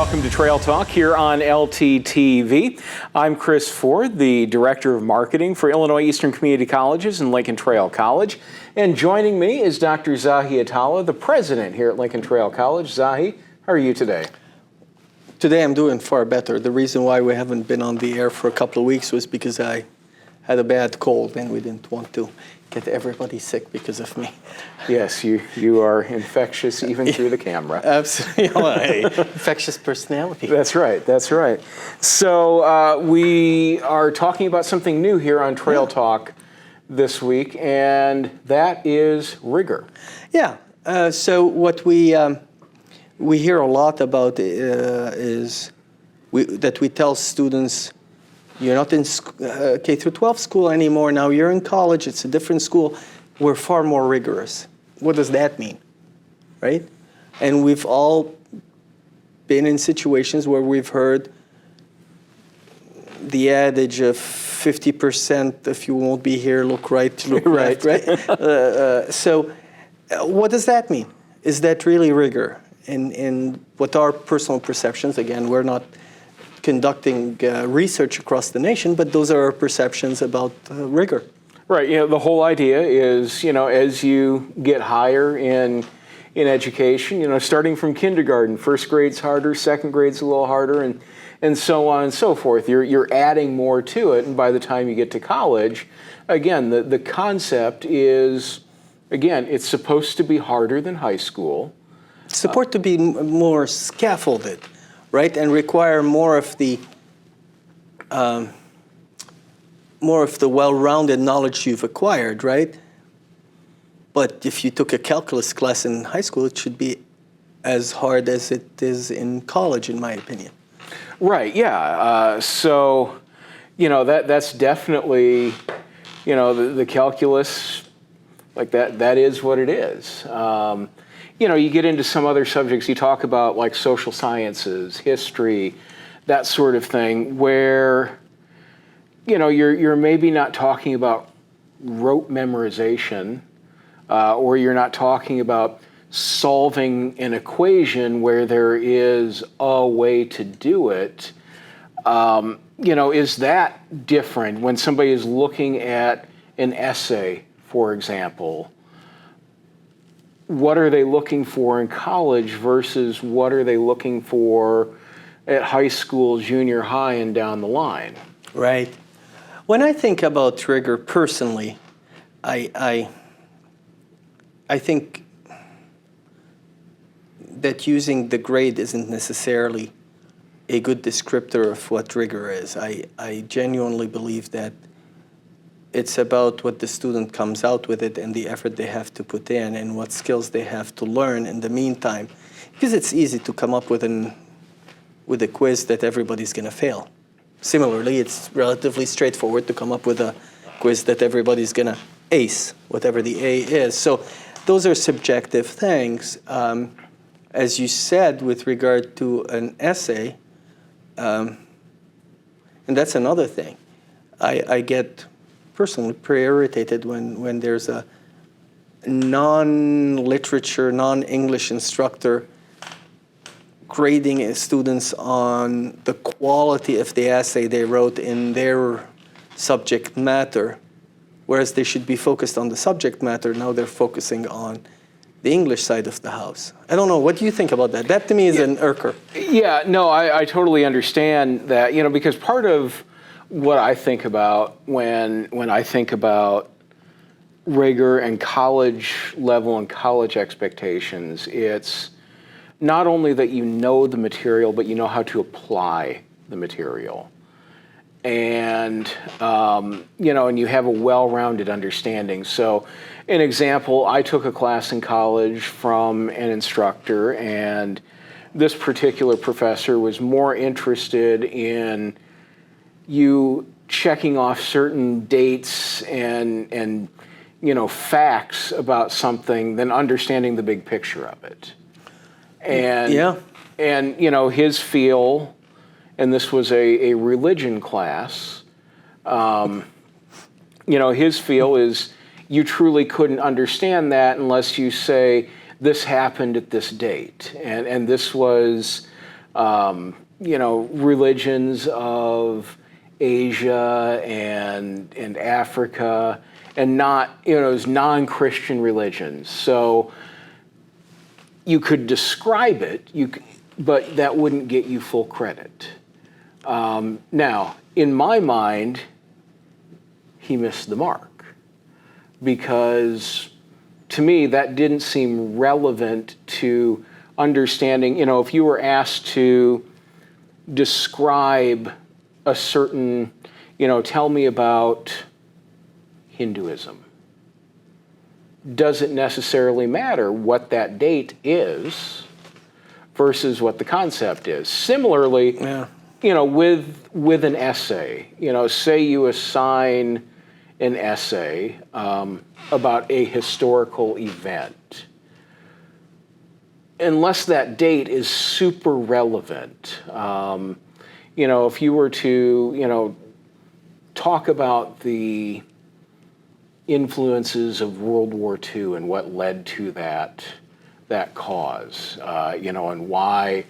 welcome to Trail Talk here on LTTV. I'm Chris Forde, the Director of Marketing for Illinois Eastern Community Colleges and Lincoln Trail College. And joining me is Dr. Zahi Atallah, the President here at Lincoln Trail College. Zahi, how are you today? Today I'm doing far better. The reason why we haven't been on the air for a couple of weeks was because I had a bad cold and we didn't want to get everybody sick because of me. Yes, you are infectious even through the camera. Absolutely. Infectious personality. That's right, that's right. So we are talking about something new here on Trail Talk this week, and that is Rigor. Yeah, so what we hear a lot about is that we tell students, you're not in K through 12 school anymore. Now you're in college. It's a different school. We're far more rigorous. What does that mean, right? And we've all been in situations where we've heard the adage of 50% if you won't be here, look right, look right, right? So what does that mean? Is that really rigor? And what our personal perceptions, again, we're not conducting research across the nation, but those are our perceptions about rigor. Right. The whole idea is, as you get higher in education, starting from kindergarten, first grade's harder, second grade's a little harder, and so on and so forth. You're adding more to it, and by the time you get to college, again, the concept is, again, it's supposed to be harder than high school. It's supposed to be more scaffolded, right, and require more of the well-rounded knowledge you've acquired, right? But if you took a calculus class in high school, it should be as hard as it is in college, in my opinion. Right. Yeah. So, that's definitely, the calculus, like that. That is what it is. You get into some other subjects, you talk about like social sciences, history, that sort of thing, where, you're maybe not talking about rote memorization, or you're not talking about solving an equation where there is a way to do it. Is that different when somebody is looking at an essay, for example? What are they looking for in college versus what are they looking for at high school, junior high, and down the line? Right. When I think about rigor personally, I think that using the grade isn't necessarily a good descriptor of what rigor is. I genuinely believe that it's about what the student comes out with it and the effort they have to put in and what skills they have to learn in the meantime. Because it's easy to come up with a quiz that everybody's going to fail. Similarly, it's relatively straightforward to come up with a quiz that everybody's going to ace, whatever the A is. So those are subjective things. As you said, with regard to an essay, and that's another thing, I get personally pretty irritated when there's a non-literature, non-English instructor grading students on the quality of the essay they wrote in their subject matter, whereas they should be focused on the subject matter. Now they're focusing on the English side of the house. I don't know. What do you think about that? That to me is an irker. Yeah, no, I totally understand that, because part of what I think about when I think about rigor and college level and college expectations, it's not only that you know the material, but you know how to apply the material. And, and you have a well-rounded understanding. So an example, I took a class in college from an instructor, and this particular professor was more interested in you checking off certain dates and facts about something than understanding the big picture of it. And his feel, and this was a religion class, his feel is you truly couldn't understand that unless you say this happened at this date, and this was religions of Asia and Africa, and not, as non-Christian religions. So you could describe it, but that wouldn't get you full credit. Now, in my mind, he missed the mark, because to me that didn't seem relevant to understanding. If you were asked to describe a certain, tell me about Hinduism, doesn't necessarily matter what that date is versus what the concept is. Similarly, with an essay, say you assign an essay about a historical event. Unless that date is super relevant, if you were to, talk about the influences of World War II and what led to that cause, and why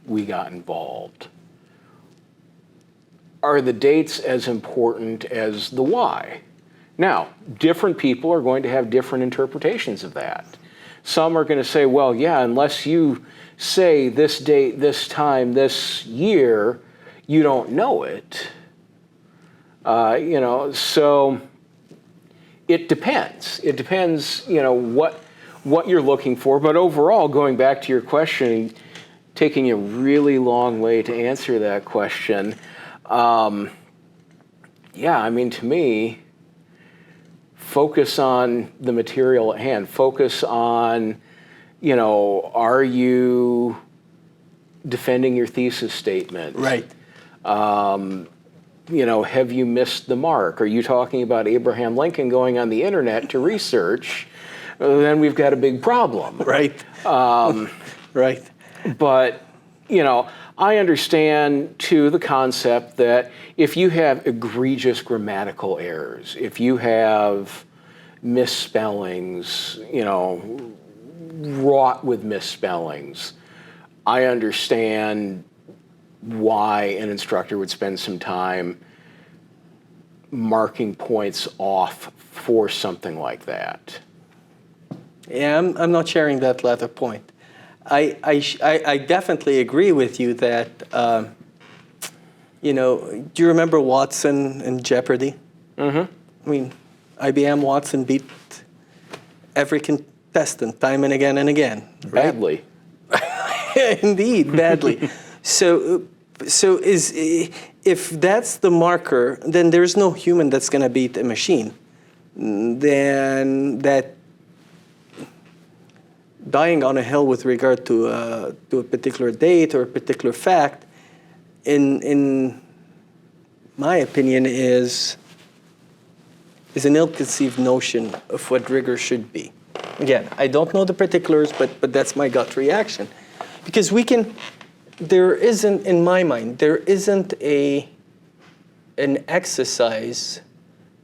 we got involved. Are the dates as important as the why? Now, different people are going to have different interpretations of that. Some are going to say, well, yeah, unless you say this date, this time, this year, you don't know it. So it depends. It depends, what you're looking for. But overall, going back to your question, taking a really long way to answer that question, to me, focus on the material at hand. Focus on, are you defending your thesis statement? Right. Have you missed the mark? Are you talking about Abraham Lincoln going on the internet to research? Then we've got a big problem. Right. Right. But, I understand, too, the concept that if you have egregious grammatical errors, if you have misspellings, wrought with misspellings, I understand why an instructor would spend some time marking points off for something like that. Yeah, I'm not sharing that latter point. I definitely agree with you that, do you remember Watson and Jeopardy? Mm-hmm. I mean, IBM Watson beat every contestant time and again and again. Right? Badly. Indeed, badly. So if that's the marker, then there's no human that's going to beat a machine. Then that dying on a hill with regard to a particular date or a particular fact, in my opinion, is an ill-conceived notion of what rigor should be. Again, I don't know the particulars, but that's my gut reaction. Because there isn't, in my mind, there isn't an exercise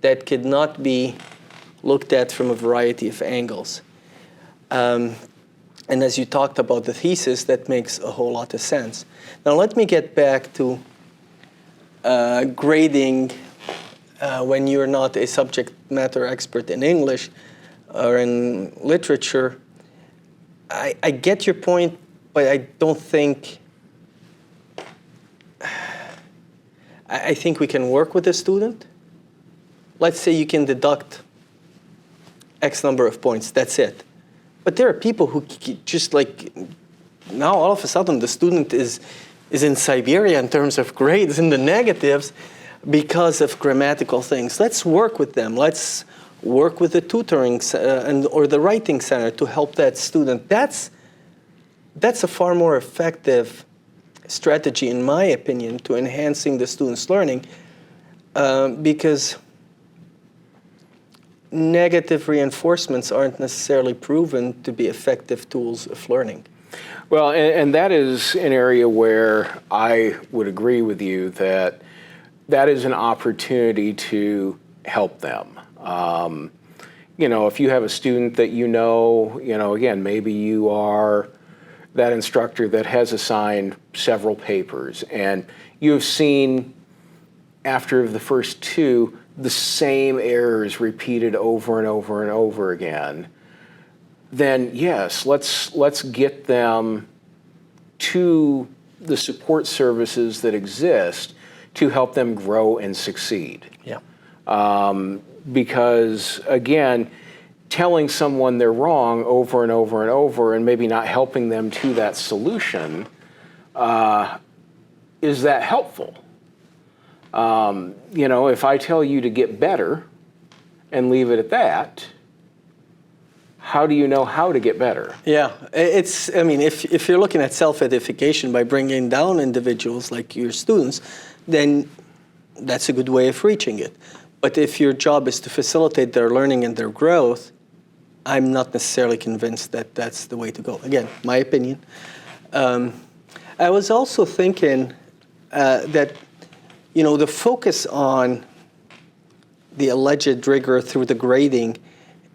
that could not be looked at from a variety of angles. And as you talked about the thesis, that makes a whole lot of sense. Now let me get back to grading when you're not a subject matter expert in English or in literature. I get your point, but I don't think... I think we can work with a student. Let's say you can deduct X number of points, that's it. But there are people who just now all of a sudden the student is in Siberia in terms of grades in the negatives because of grammatical things. Let's work with them. Let's work with the tutoring or the writing center to help that student. That's a far more effective strategy, in my opinion, to enhancing the student's learning because negative reinforcements aren't necessarily proven to be effective tools of learning. Well, and that is an area where I would agree with you that is an opportunity to help them. If you have a student that again, maybe you are that instructor that has assigned several papers, and you've seen after the first two the same errors repeated over and over and over again, then yes, let's get them to the support services that exist to help them grow and succeed. Yeah. Because again, telling someone they're wrong over and over and over and maybe not helping them to that solution, is that helpful? If I tell you to get better and leave it at that, how do you know how to get better? Yeah, if you're looking at self-edification by bringing down individuals like your students, then that's a good way of reaching it. But if your job is to facilitate their learning and their growth, I'm not necessarily convinced that that's the way to go. Again, my opinion. I was also thinking that, the focus on the alleged rigor through the grading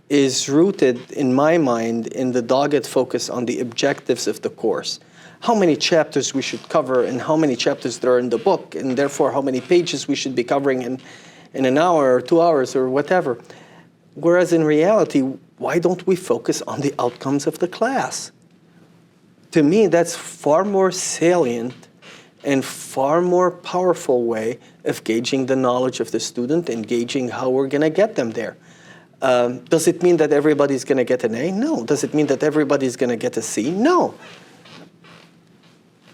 is rooted, in my mind, in the dogged focus on the objectives of the course. How many chapters we should cover and how many chapters there are in the book, and therefore how many pages we should be covering in an hour or 2 hours or whatever. Whereas in reality, why don't we focus on the outcomes of the class? To me, that's far more salient and far more powerful way of gauging the knowledge of the student and gauging how we're going to get them there. Does it mean that everybody's going to get an A? No. Does it mean that everybody's going to get a C? No.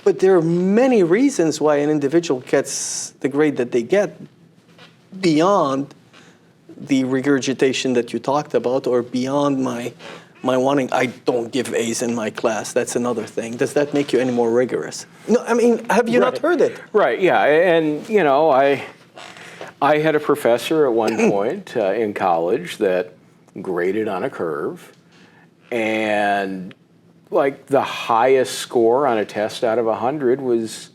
But there are many reasons why an individual gets the grade that they get beyond the regurgitation that you talked about, or beyond my wanting, I don't give A's in my class. That's another thing. Does that make you any more rigorous? No, have you not heard it? Right, yeah. And, I had a professor at one point in college that graded on a curve, and like the highest score on a test out of 100 was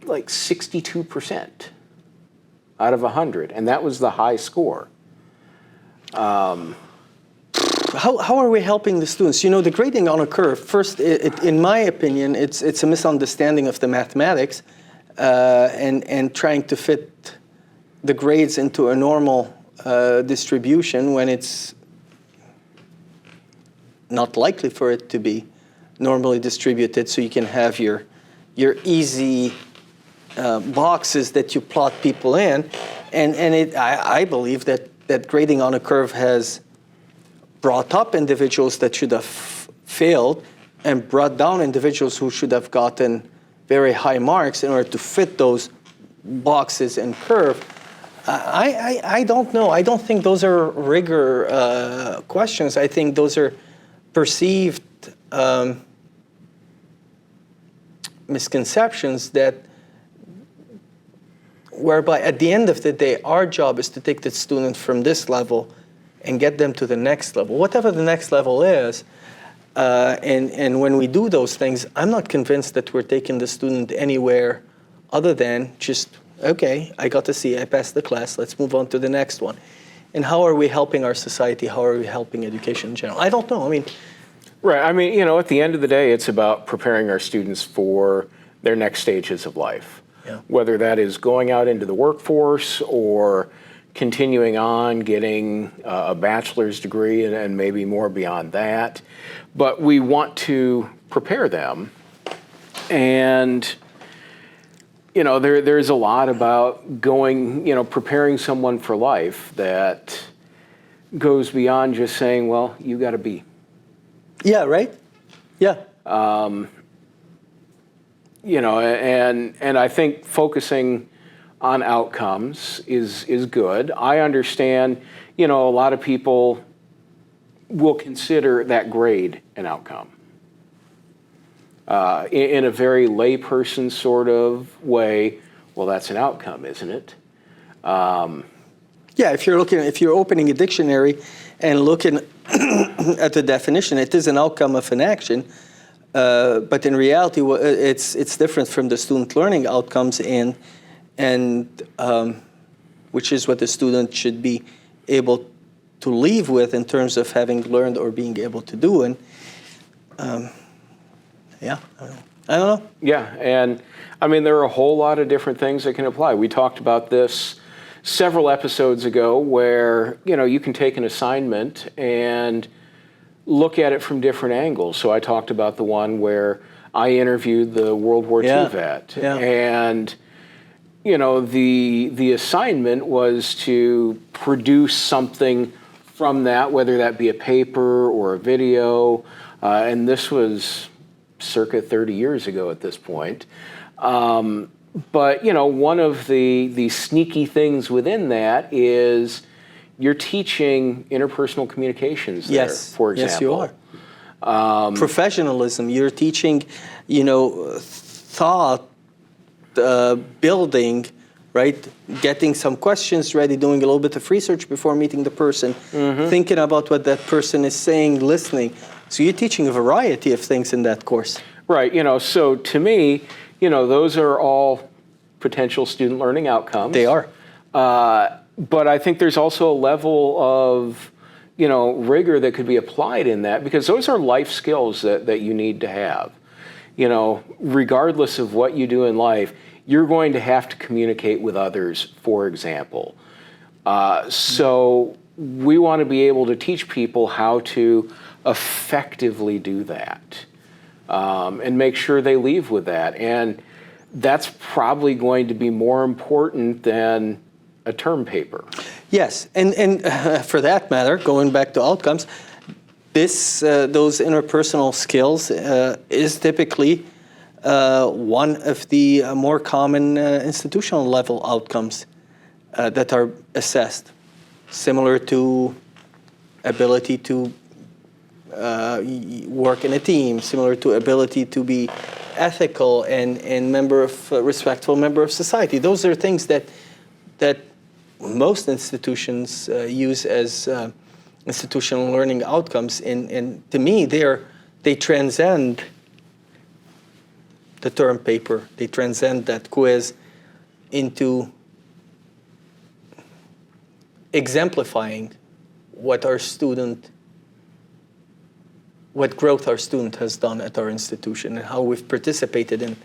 like 62% out of 100, and that was the high score. How are we helping the students? The grading on a curve, first, in my opinion, it's a misunderstanding of the mathematics and trying to fit the grades into a normal distribution when it's not likely for it to be normally distributed, so you can have your easy boxes that you plot people in. And I believe that grading on a curve has brought up individuals that should have failed and brought down individuals who should have gotten very high marks in order to fit those boxes and curve. I don't know. I don't think those are rigor questions. I think those are perceived misconceptions whereby at the end of the day, our job is to take the student from this level and get them to the next level, whatever the next level is. And when we do those things, I'm not convinced that we're taking the student anywhere other than just, okay, I got to C, I passed the class, let's move on to the next one. And how are we helping our society? How are we helping education in general? I don't know. Right. At the end of the day, it's about preparing our students for their next stages of life. Yeah. Whether that is going out into the workforce or continuing on, getting a bachelor's degree and maybe more beyond that. But we want to prepare them. And, there's a lot about preparing someone for life that goes beyond just saying, well, you got to be. Yeah, right? Yeah. And I think focusing on outcomes is good. I understand, a lot of people will consider that grade an outcome. In a very layperson sort of way, well, that's an outcome, isn't it? Yeah, if you're opening a dictionary and looking at the definition, it is an outcome of an action. But in reality, it's different from the student learning outcomes, and which is what the student should be able to leave with in terms of having learned or being able to do. And Yeah, I don't know. Yeah, and I mean, there are a whole lot of different things that can apply. We talked about this several episodes ago where, you can take an assignment and look at it from different angles. So I talked about the one where I interviewed the World War II vet. Yeah. And, the assignment was to produce something from that, whether that be a paper or a video. And this was circa 30 years ago at this point. But, one of the sneaky things within that is you're teaching interpersonal communications there, for example. Yes, you are. Professionalism. You're teaching, thought building, right? Getting some questions ready, doing a little bit of research before meeting the person, thinking about what that person is saying, listening. So you're teaching a variety of things in that course. Right. So to me, those are all potential student learning outcomes. They are. But I think there's also a level of, rigor that could be applied in that, because those are life skills that you need to have. Regardless of what you do in life, you're going to have to communicate with others, for example. So we want to be able to teach people how to effectively do that, and make sure they leave with that. And that's probably going to be more important than a term paper. Yes, and for that matter, going back to outcomes, those interpersonal skills is typically one of the more common institutional level outcomes that are assessed, similar to ability to work in a team, similar to ability to be ethical and respectful member of society. Those are things that most institutions use as institutional learning outcomes, and to me, they transcend the term paper. They transcend that quiz into exemplifying what growth our student has done at our institution and how we've participated in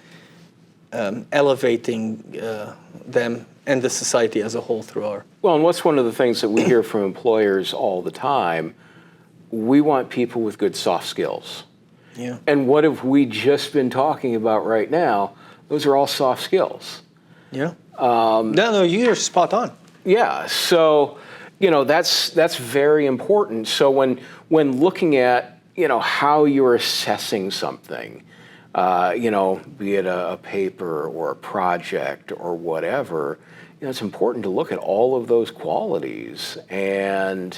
elevating them and the society as a whole through our... Well, and what's one of the things that we hear from employers all the time? We want people with good soft skills. Yeah. And what have we just been talking about right now? Those are all soft skills. Yeah. No, you're spot on. Yeah. So, that's very important. So when looking at, how you're assessing something, be it a paper or a project or whatever, it's important to look at all of those qualities. And,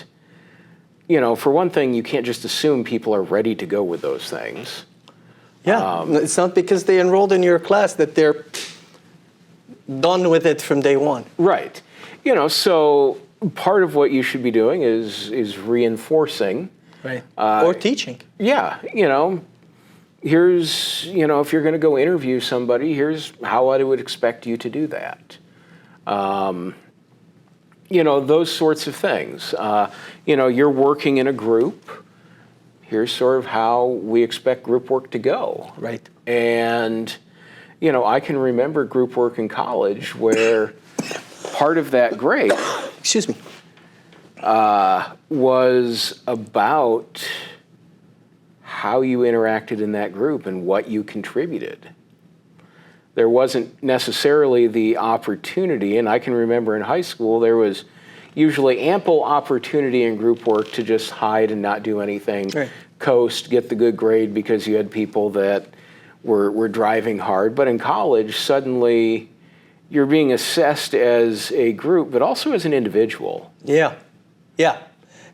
for one thing, you can't just assume people are ready to go with those things. Yeah, it's not because they enrolled in your class that they're done with it from day one. Right. So part of what you should be doing is reinforcing. Right. Or teaching. Yeah. Here's, if you're going to go interview somebody, here's how I would expect you to do that. Those sorts of things. You're working in a group. Here's sort of how we expect group work to go. Right. And, I can remember group work in college where part of that grade Excuse me. Was about how you interacted in that group and what you contributed. There wasn't necessarily the opportunity, and I can remember in high school there was usually ample opportunity in group work to just hide and not do anything, right. Coast, get the good grade because you had people that were driving hard. But in college, suddenly you're being assessed as a group, but also as an individual. Yeah. Yeah.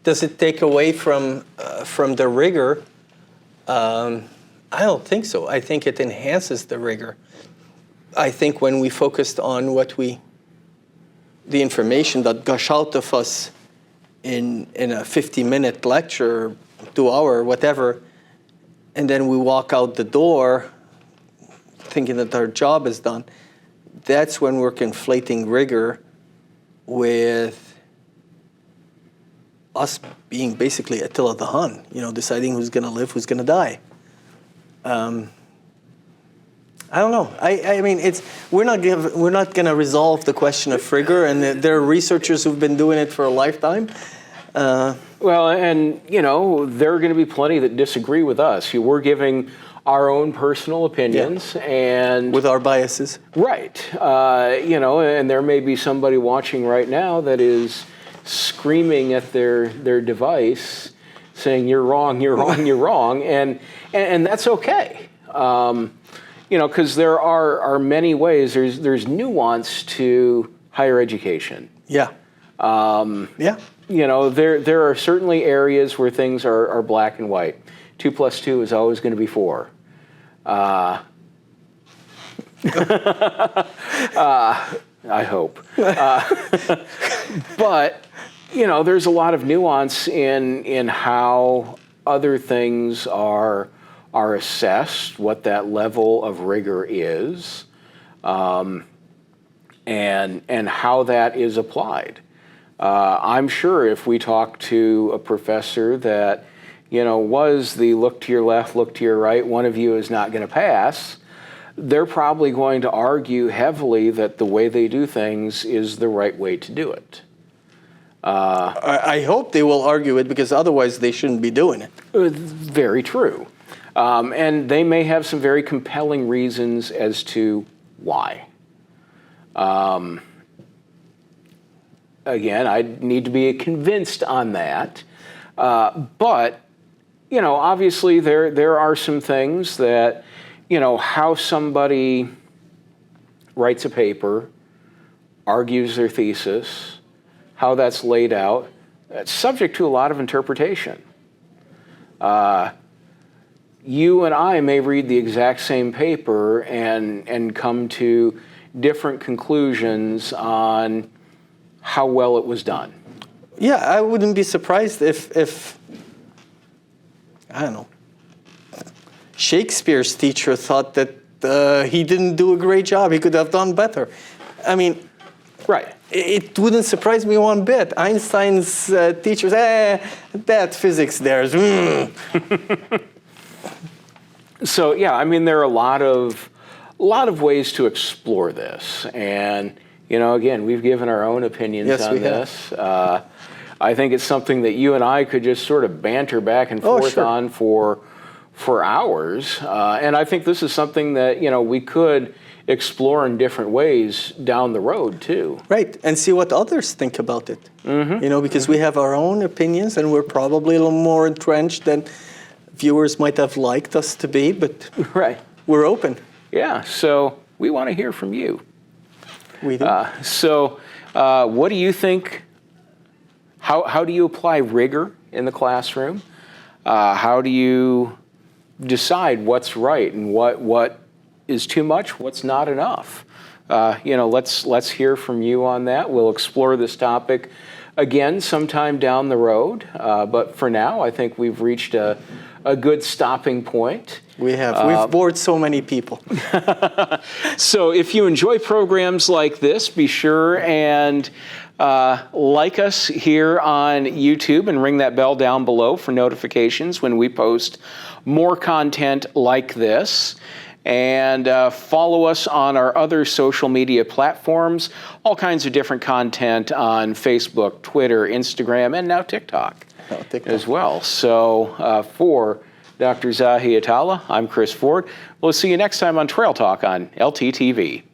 Does it take away from the rigor? I don't think so. I think it enhances the rigor. I think when we focused on the information that gush out of us in a 50-minute lecture, 2 hour, whatever, and then we walk out the door thinking that our job is done, that's when we're conflating rigor with us being basically Attila the Hun, deciding who's going to live, who's going to die. I don't know. I mean, we're not going to resolve the question of rigor, and there are researchers who've been doing it for a lifetime. Well, and there are going to be plenty that disagree with us. We're giving our own personal opinions and with our biases. Right. And there may be somebody watching right now that is screaming at their device, saying you're wrong, you're wrong, you're wrong, and that's okay. Because there are many ways. There's nuance to higher education. Yeah. Yeah. There are certainly areas where things are black and white. 2 + 2 is always going to be 4. I hope. But there's a lot of nuance in how other things are assessed, what that level of rigor is, and how that is applied. I'm sure if we talk to a professor that, was the look to your left, look to your right, one of you is not going to pass, they're probably going to argue heavily that the way they do things is the right way to do it. I hope they will argue it, because otherwise they shouldn't be doing it. Very true. And they may have some very compelling reasons as to why. Again, I need to be convinced on that. But, obviously there are some things that, how somebody writes a paper, argues their thesis, how that's laid out, it's subject to a lot of interpretation. You and I may read the exact same paper and come to different conclusions on how well it was done. Yeah, I wouldn't be surprised if I don't know, Shakespeare's teacher thought that he didn't do a great job. He could have done better. I mean, right. It wouldn't surprise me one bit. Einstein's teacher said, that physics there is... So, yeah, I mean, there are a lot of ways to explore this. And, again, we've given our own opinions on this. I think it's something that you and I could just sort of banter back and forth on for hours. And I think this is something that, we could explore in different ways down the road, too. Right, and see what others think about it. Mm-hmm. Because we have our own opinions, and we're probably a little more entrenched than viewers might have liked us to be, but right. We're open. Yeah, so we want to hear from you. We do. What do you think? How do you apply rigor in the classroom? How do you decide what's right and what is too much, what's not enough? Let's hear from you on that. We'll explore this topic again sometime down the road. But for now, I think we've reached a good stopping point. We have. We've bored so many people. So if you enjoy programs like this, be sure and like us here on YouTube and ring that bell down below for notifications when we post more content like this. And follow us on our other social media platforms, all kinds of different content on Facebook, Twitter, Instagram, and now TikTok. As well. So for Dr. Zahi Atallah, I'm Chris Forde. We'll see you next time on Trail Talk on LTTV.